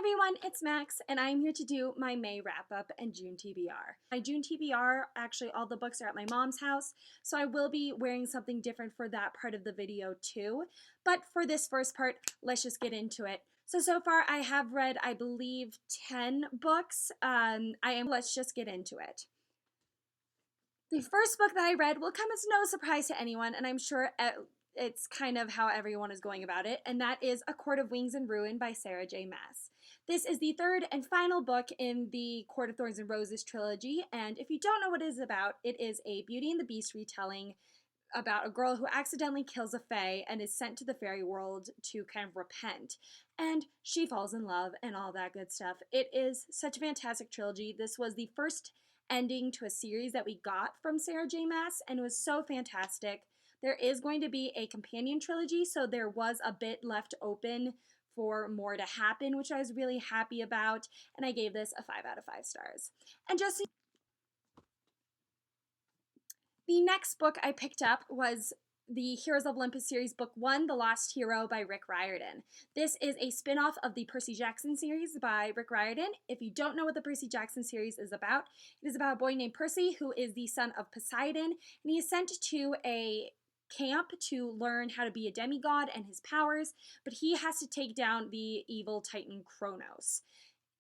everyone, it's Max, and I'm here to do my May wrap-up and June TBR. My June TBR, actually all the books are at my mom's house, so I will be wearing something different for that part of the video too. But for this first part, let's just get into it. So far I have read, I believe, 10 books. Let's just get into it. The first book that I read will come as no surprise to anyone, and I'm sure it's kind of how everyone is going about it, and that is A Court of Wings and Ruin by Sarah J. Maas. This is the third and final book in the Court of Thorns and Roses trilogy, and if you don't know what it is about, it is a Beauty and the Beast retelling about a girl who accidentally kills a fae and is sent to the fairy world to kind of repent. And she falls in love and all that good stuff. It is such a fantastic trilogy. This was the first ending to a series that we got from Sarah J. Maas, and it was so fantastic. There is going to be a companion trilogy, so there was a bit left open for more to happen, which I was really happy about, and I gave this a 5 out of 5 stars. And just the next book I picked up was the Heroes of Olympus series, Book 1, The Lost Hero by Rick Riordan. This is a spin-off of the Percy Jackson series by Rick Riordan. If you don't know what the Percy Jackson series is about, it is about a boy named Percy who is the son of Poseidon, and he is sent to a camp to learn how to be a demigod and his powers, but he has to take down the evil titan Kronos.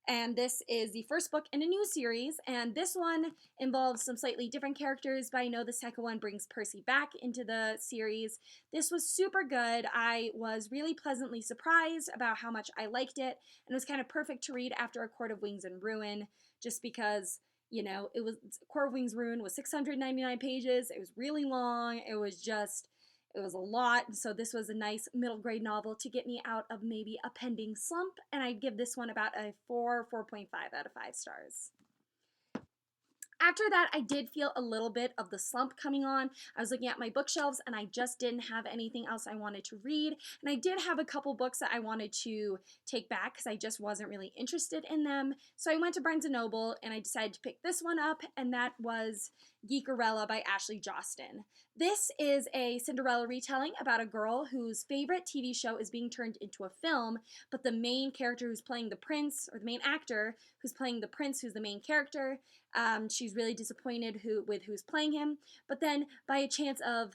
And this is the first book in a new series, and this one involves some slightly different characters, but I know the second one brings Percy back into the series. This was super good. I was really pleasantly surprised about how much I liked it, and it was kind of perfect to read after A Court of Wings and Ruin, just because, you know, Court of Wings and Ruin was 699 pages. It was really long. It was a lot, so this was a nice middle grade novel to get me out of maybe a pending slump, and I'd give this one about a 4.5 out of 5 stars. After that, I did feel a little bit of the slump coming on. I was looking at my bookshelves and I just didn't have anything else I wanted to read. And I did have a couple books that I wanted to take back because I just wasn't really interested in them. So I went to Barnes & Noble and I decided to pick this one up, and that was Geekerella by Ashley Jostin. This is a Cinderella retelling about a girl whose favorite TV show is being turned into a film, but the main character who's playing the prince, or the main actor who's playing the prince, who's the main character, she's really disappointed with who's playing him, but then by a chance of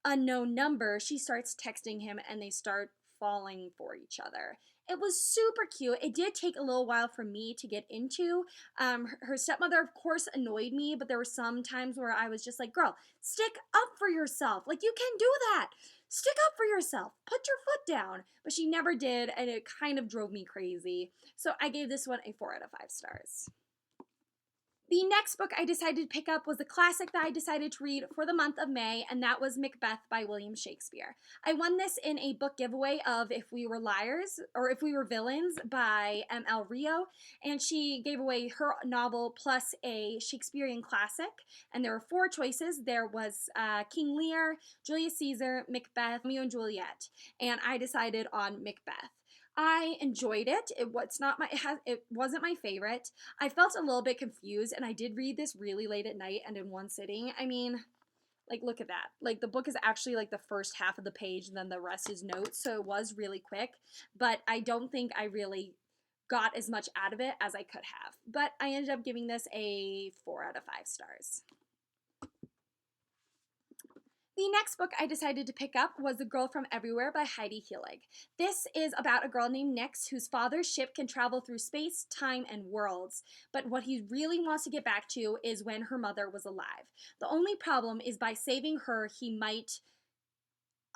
unknown number, she starts texting him and they start falling for each other. It was super cute. It did take a little while for me to get into. Her stepmother, of course, annoyed me, but there were some times where I was just like, girl, stick up for yourself. Like, you can do that. Stick up for yourself. Put your foot down. But she never did, and it kind of drove me crazy. So I gave this one a 4 out of 5 stars. The next book I decided to pick up was a classic that I decided to read for the month of May, and that was Macbeth by William Shakespeare. I won this in a book giveaway of If We Were Liars, or If We Were Villains by M.L. Rio, and she gave away her novel plus a Shakespearean classic, and there were 4 choices. There was King Lear, Julius Caesar, Macbeth, Romeo and Juliet, and I decided on Macbeth. I enjoyed it. It wasn't my favorite. I felt a little bit confused, and I did read this really late at night and in one sitting. I mean, like, look at that. Like, the book is actually like the first half of the page, and then the rest is notes, so it was really quick. But I don't think I really got as much out of it as I could have. But I ended up giving this a 4 out of 5 stars. The next book I decided to pick up was The Girl from Everywhere by Heidi Heelig. This is about a girl named Nyx whose father's ship can travel through space, time, and worlds. But what he really wants to get back to is when her mother was alive. The only problem is by saving her, he might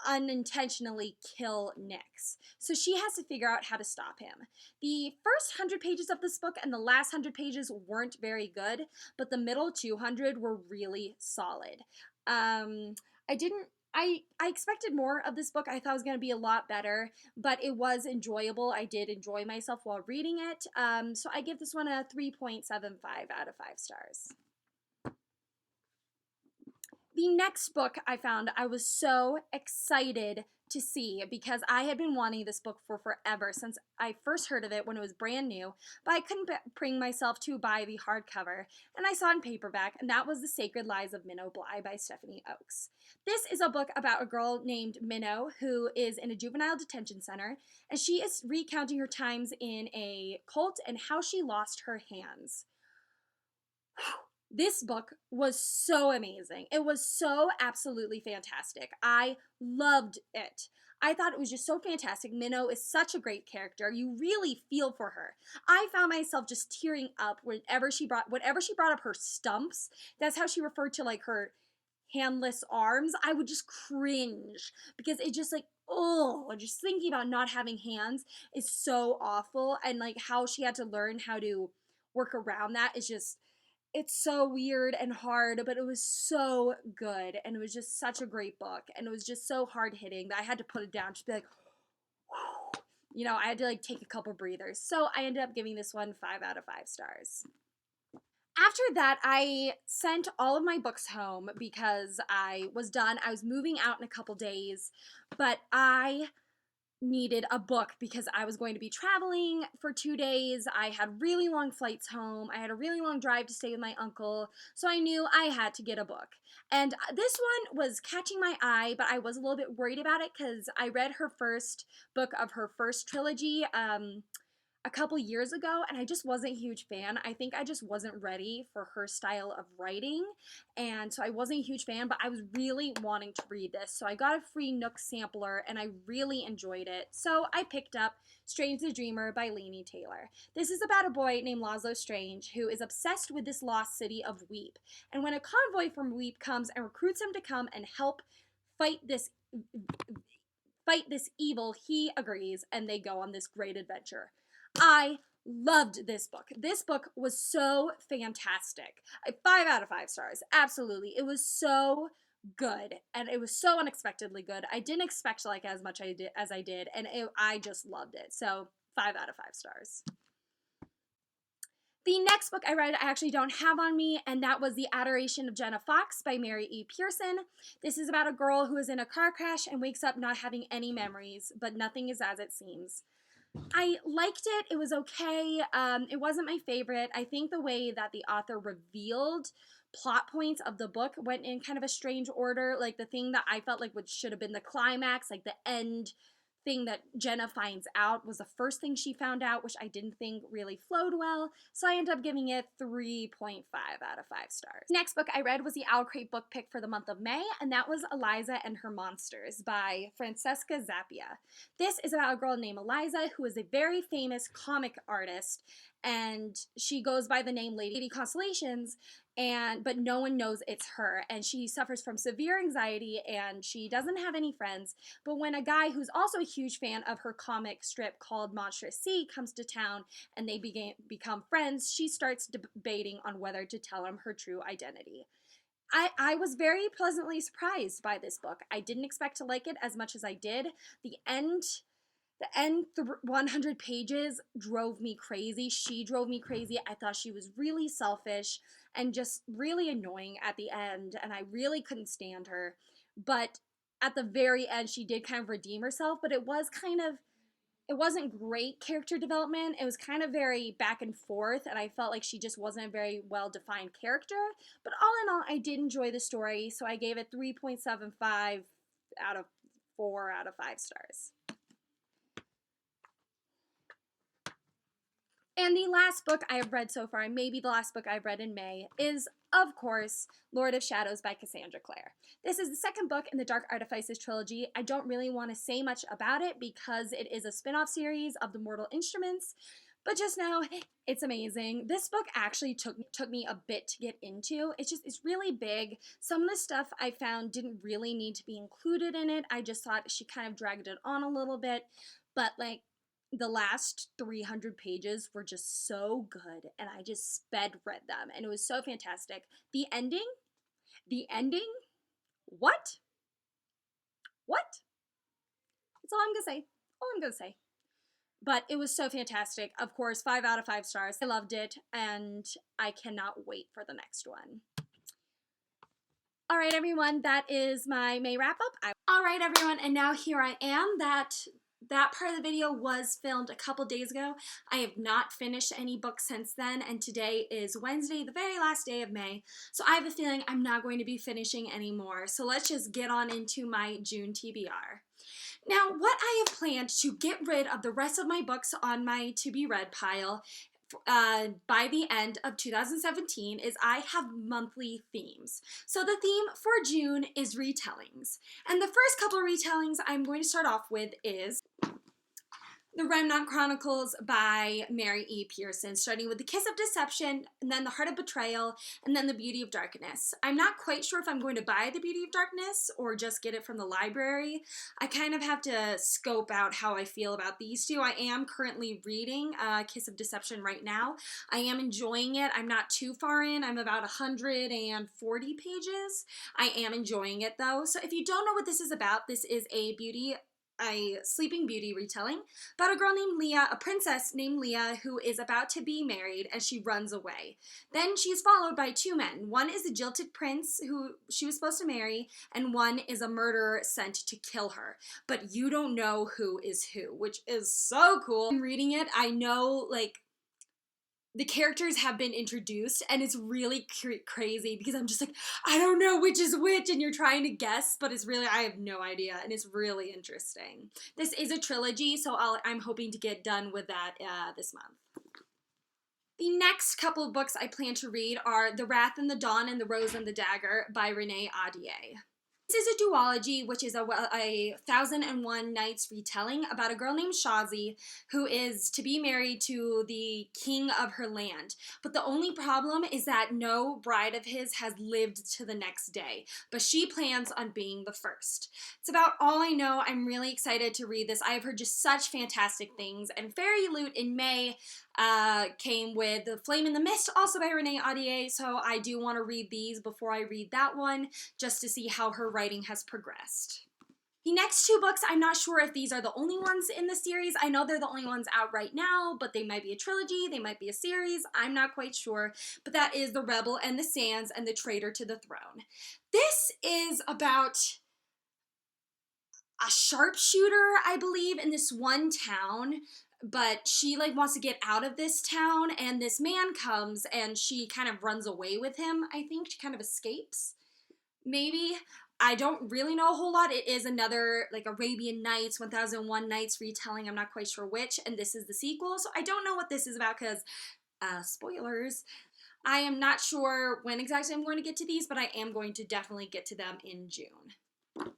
unintentionally kill Nyx. So she has to figure out how to stop him. The first 100 pages of this book and the last 100 pages weren't very good, but the middle 200 were really solid. I expected more of this book. I thought it was going to be a lot better, but it was enjoyable. I did enjoy myself while reading it. So I give this one a 3.75 out of 5 stars. The next book I found, I was so excited to see because I had been wanting this book for forever, since I first heard of it when it was brand new, but I couldn't bring myself to buy the hardcover, and I saw it in paperback, and that was The Sacred Lies of Minnow Bly by Stephanie Oakes. This is a book about a girl named Minnow who is in a juvenile detention center, and she is recounting her times in a cult and how she lost her hands. This book was so amazing. It was so absolutely fantastic. I loved it. I thought it was just so fantastic. Minnow is such a great character. You really feel for her. I found myself just tearing up whenever she brought up her stumps. That's how she referred to like her handless arms. I would just cringe because it just like, oh, just thinking about not having hands is so awful, and like how she had to learn how to work around that is just, it's so weird and hard, but it was so good, and it was just such a great book, and it was just so hard hitting that I had to put it down, just be like, I had to like take a couple breathers. So I ended up giving this one 5 out of 5 stars. After that, I sent all of my books home because I was done. I was moving out in a couple days, but I needed a book because I was going to be traveling for 2 days. I had really long flights home. I had a really long drive to stay with my uncle, so I knew I had to get a book. And this one was catching my eye, but I was a little bit worried about it because I read her first book of her first trilogy a couple years ago, and I just wasn't a huge fan. I think I just wasn't ready for her style of writing, and so I wasn't a huge fan, but I was really wanting to read this. So I got a free Nook sampler, and I really enjoyed it. So I picked up Strange the Dreamer by Laini Taylor. This is about a boy named Laszlo Strange who is obsessed with this lost city of Weep. And when a convoy from Weep comes and recruits him to come and help fight this evil, he agrees, and they go on this great adventure. I loved this book. This book was so fantastic. 5 out of 5 stars. Absolutely. It was so good, and it was so unexpectedly good. I didn't expect to like it as much as I did, and I just loved it. So 5 out of 5 stars. The next book I read I actually don't have on me, and that was The Adoration of Jenna Fox by Mary E. Pearson. This is about a girl who is in a car crash and wakes up not having any memories, but nothing is as it seems. I liked it. It was okay. It wasn't my favorite. I think the way that the author revealed plot points of the book went in kind of a strange order. Like the thing that I felt like should have been the climax, like the end thing that Jenna finds out was the first thing she found out, which I didn't think really flowed well. So I ended up giving it 3.5 out of 5 stars. Next book I read was the Owl Crate book pick for the month of May, and that was Eliza and Her Monsters by Francesca Zappia. This is about a girl named Eliza who is a very famous comic artist, and she goes by the name Lady Constellations, but no one knows it's her, and she suffers from severe anxiety, and she doesn't have any friends. But when a guy who's also a huge fan of her comic strip called Monstrous Sea comes to town and they become friends, she starts debating on whether to tell him her true identity. I was very pleasantly surprised by this book. I didn't expect to like it as much as I did. The end 100 pages drove me crazy. She drove me crazy. I thought she was really selfish and just really annoying at the end, and I really couldn't stand her. But at the very end, she did kind of redeem herself, but it wasn't great character development. It was kind of very back and forth, and I felt like she just wasn't a very well-defined character. But all in all, I did enjoy the story, so I gave it 3.75 out of 4 out of 5 stars. And the last book I have read so far, and maybe the last book I've read in May, is, of course, Lord of Shadows by Cassandra Clare. This is the second book in the Dark Artifices trilogy. I don't really want to say much about it because it is a spin-off series of the Mortal Instruments, but just know it's amazing. This book actually took me a bit to get into. It's really big. Some of the stuff I found didn't really need to be included in it. I just thought she kind of dragged it on a little bit, but like, the last 300 pages were just so good, and I just sped read them, and it was so fantastic. The ending, what? That's all I'm gonna say. But it was so fantastic. Of course, 5 out of 5 stars. I loved it, and I cannot wait for the next one. Alright everyone, that is my May wrap up. Alright everyone, and now here I am. That part of the video was filmed a couple days ago. I have not finished any books since then, and today is Wednesday, the very last day of May, so I have a feeling I'm not going to be finishing anymore. So let's just get on into my June TBR. Now, what I have planned to get rid of the rest of my books on my to-be-read pile by the end of 2017 is I have monthly themes. So the theme for June is retellings. And the first couple of retellings I'm going to start off with is The Remnant Chronicles by Mary E. Pearson, starting with The Kiss of Deception, and then The Heart of Betrayal, and then The Beauty of Darkness. I'm not quite sure if I'm going to buy The Beauty of Darkness or just get it from the library. I kind of have to scope out how I feel about these two. I am currently reading Kiss of Deception right now. I am enjoying it. I'm not too far in. I'm about 140 pages. I am enjoying it though. So if you don't know what this is about, this is a Sleeping Beauty retelling about a girl named Leah, a princess named Leah, who is about to be married and she runs away. Then she's followed by two men. One is a jilted prince who she was supposed to marry, and one is a murderer sent to kill her. But you don't know who is who, which is so cool. I'm reading it, I know, like, the characters have been introduced, and it's really crazy because I'm just like, I don't know which is which, and you're trying to guess, but it's really, I have no idea, and it's really interesting. This is a trilogy, so I'm hoping to get done with that this month. The next couple of books I plan to read are The Wrath and the Dawn and The Rose and the Dagger by Renee Ahdieh. This is a duology, which is a 1001 Nights retelling about a girl named Shazi who is to be married to the king of her land. But the only problem is that no bride of his has lived to the next day, but she plans on being the first. It's about all I know. I'm really excited to read this. I've heard just such fantastic things, and Fairy Loot in May came with The Flame in the Mist, also by Renee Ahdieh, so I do want to read these before I read that one, just to see how her writing has progressed. The next two books, I'm not sure if these are the only ones in the series. I know they're the only ones out right now, but they might be a trilogy, they might be a series, I'm not quite sure. But that is The Rebel and the Sands and The Traitor to the Throne. This is about a sharpshooter, I believe, in this one town, but she like wants to get out of this town, and this man comes and she kind of runs away with him. I think she kind of escapes, maybe. I don't really know a whole lot. It is another like Arabian Nights, 1001 Nights retelling. I'm not quite sure which, and this is the sequel, so I don't know what this is about because spoilers. I am not sure when exactly I'm going to get to these, but I am going to definitely get to them in June.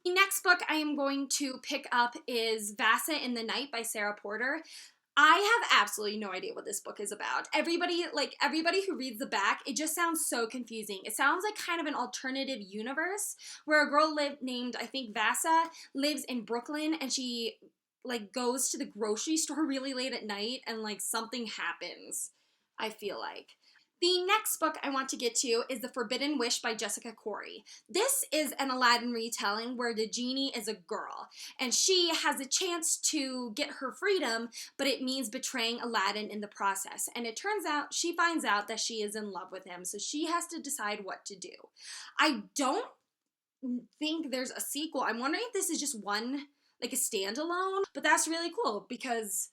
The next book I am going to pick up is Vasa in the Night by Sarah Porter. I have absolutely no idea what this book is about. Everybody who reads the back, it just sounds so confusing. It sounds like kind of an alternative universe where a girl named, I think, Vasa lives in Brooklyn, and she like goes to the grocery store really late at night and like something happens, I feel like. The next book I want to get to is The Forbidden Wish by Jessica Corey. This is an Aladdin retelling where the genie is a girl, and she has a chance to get her freedom, but it means betraying Aladdin in the process. And it turns out she finds out that she is in love with him, so she has to decide what to do. I don't think there's a sequel. I'm wondering if this is just one, like a standalone, but that's really cool because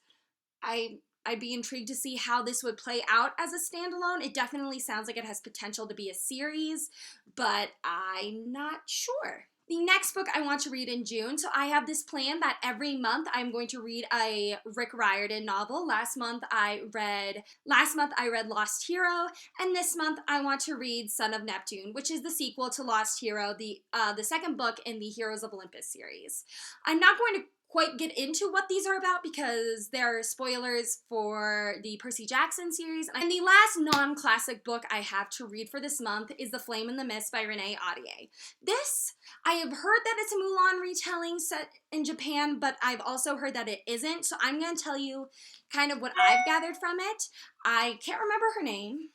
I'd be intrigued to see how this would play out as a standalone. It definitely sounds like it has potential to be a series, but I'm not sure. The next book I want to read in June, so I have this plan that every month I'm going to read a Rick Riordan novel. Last month I read Lost Hero, and this month I want to read Son of Neptune, which is the sequel to Lost Hero, the second book in the Heroes of Olympus series. I'm not going to quite get into what these are about because there are spoilers for the Percy Jackson series. And the last non-classic book I have to read for this month is The Flame in the Mist by Renee Ahdieh. This, I have heard that it's a Mulan retelling set in Japan, but I've also heard that it isn't, so I'm going to tell you kind of what I've gathered from it. I can't remember her name.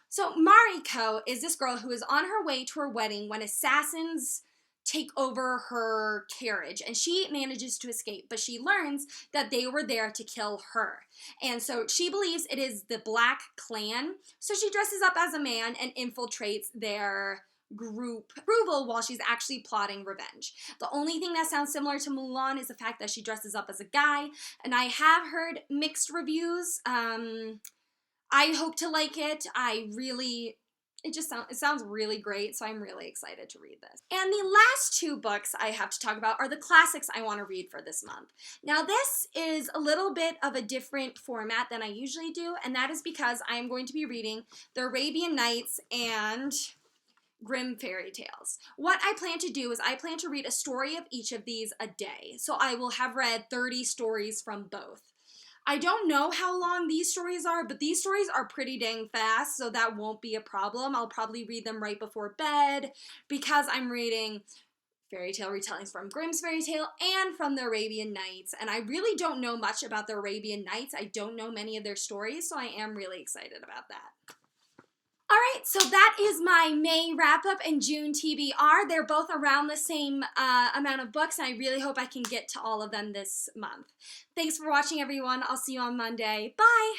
So Mariko is this girl who is on her way to her wedding when assassins take over her carriage, and she manages to escape, but she learns that they were there to kill her, and so she believes it is the Black Clan, so she dresses up as a man and infiltrates their group approval while she's actually plotting revenge. The only thing that sounds similar to Mulan is the fact that she dresses up as a guy, and I have heard mixed reviews. I hope to like it. It sounds really great, so I'm really excited to read this. And the last two books I have to talk about are the classics I want to read for this month. Now, this is a little bit of a different format than I usually do, and that is because I am going to be reading The Arabian Nights and Grimm fairy tales. What I plan to do is I plan to read a story of each of these a day. So I will have read 30 stories from both. I don't know how long these stories are, but these stories are pretty dang fast, so that won't be a problem. I'll probably read them right before bed because I'm reading fairy tale retellings from Grimm's Fairy Tale and from the Arabian Nights, and I really don't know much about the Arabian Nights. I don't know many of their stories, so I am really excited about that. Alright, so that is my May wrap-up and June TBR. They're both around the same amount of books, and I really hope I can get to all of them this month. Thanks for watching, everyone. I'll see you on Monday. Bye!